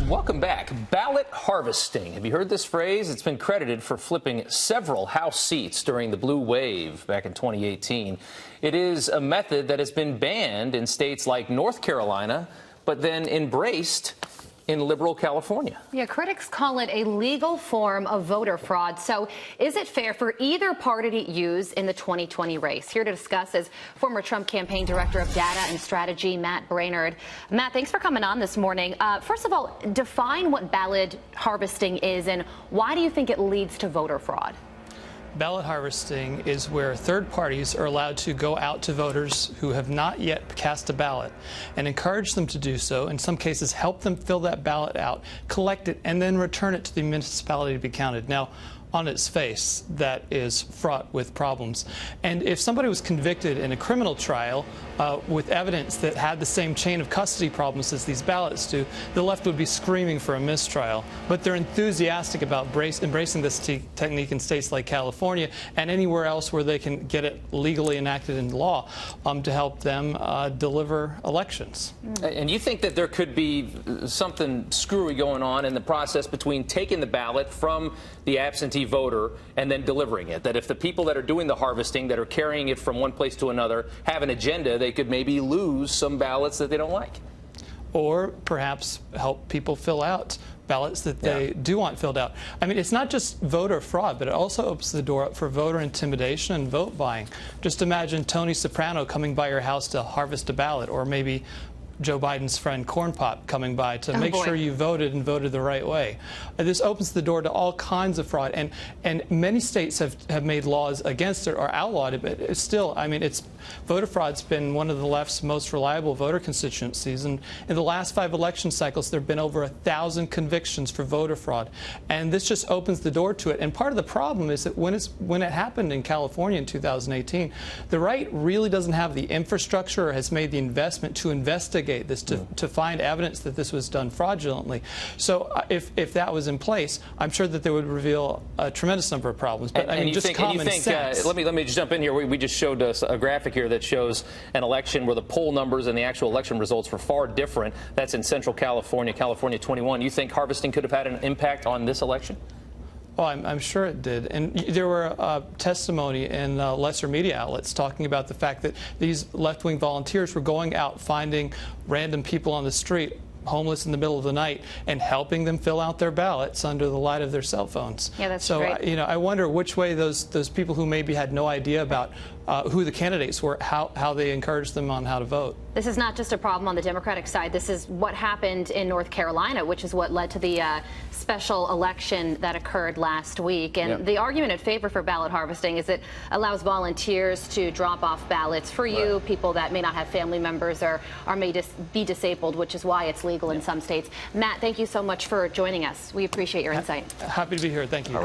Welcome back. Ballot harvesting. Have you heard this phrase? It's been credited for flipping several House seats during the blue wave back in 2018. It is a method that has been banned in states like North Carolina, but then embraced in liberal California. Yeah, critics call it a legal form of voter fraud. So is it fair for either party to use in the 2020 race? Here to discuss is former Trump campaign director of data and strategy, Matt Braynard. Matt, thanks for coming on this morning. First of all, define what ballot harvesting is and why do you think it leads to voter fraud? Ballot harvesting is where third parties are allowed to go out to voters who have not yet cast a ballot and encourage them to do so, in some cases help them fill that ballot out, collect it, and then return it to the municipality to be counted. Now, on its face, that is fraught with problems. And if somebody was convicted in a criminal trial with evidence that had the same chain of custody problems as these ballots do, the left would be screaming for a mistrial. But they're enthusiastic about embracing this technique in states like California and anywhere else where they can get it legally enacted into law to help them deliver elections. And you think that there could be something screwy going on in the process between taking the ballot from the absentee voter and then delivering it? That if the people that are doing the harvesting, that are carrying it from one place to another, have an agenda, they could maybe lose some ballots that they don't like. Or perhaps help people fill out ballots that they do want filled out. I mean, it's not just voter fraud, but it also opens the door up for voter intimidation and vote buying. Just imagine Tony Soprano coming by your house to harvest a ballot, or maybe Joe Biden's friend Corn Pop coming by to make sure you voted and voted the right way. This opens the door to all kinds of fraud, and many states have made laws against it or outlawed it, but it's still, I mean, voter fraud's been one of the left's most reliable voter constituencies, and in the last 5 election cycles there have been over 1,000 convictions for voter fraud, and this just opens the door to it. And part of the problem is that when it happened in California in 2018, the right really doesn't have the infrastructure or has made the investment to investigate this, to find evidence that this was done fraudulently. So if that was in place, I'm sure that they would reveal a tremendous number of problems. But I mean, just common sense. Let me just jump in here. We just showed us a graphic here that shows an election where the poll numbers and the actual election results were far different. That's in Central California, California 21. You think harvesting could have had an impact on this election? Well, I'm sure it did. And there were testimony in lesser media outlets talking about the fact that these left-wing volunteers were going out finding random people on the street, homeless in the middle of the night, and helping them fill out their ballots under the light of their cell phones. Yeah, that's so, great. you know, I wonder which way those people who maybe had no idea about who the candidates were, how they encouraged them on how to vote. This is not just a problem on the Democratic side. This is what happened in North Carolina, which is what led to the special election that occurred last week. And the argument in favor for ballot harvesting is it allows volunteers to drop off ballots for you, people that may not have family members or may be disabled, which is why it's legal in some states. Matt, thank you so much for joining us. We appreciate your insight. Happy to be here. Thank you. All right.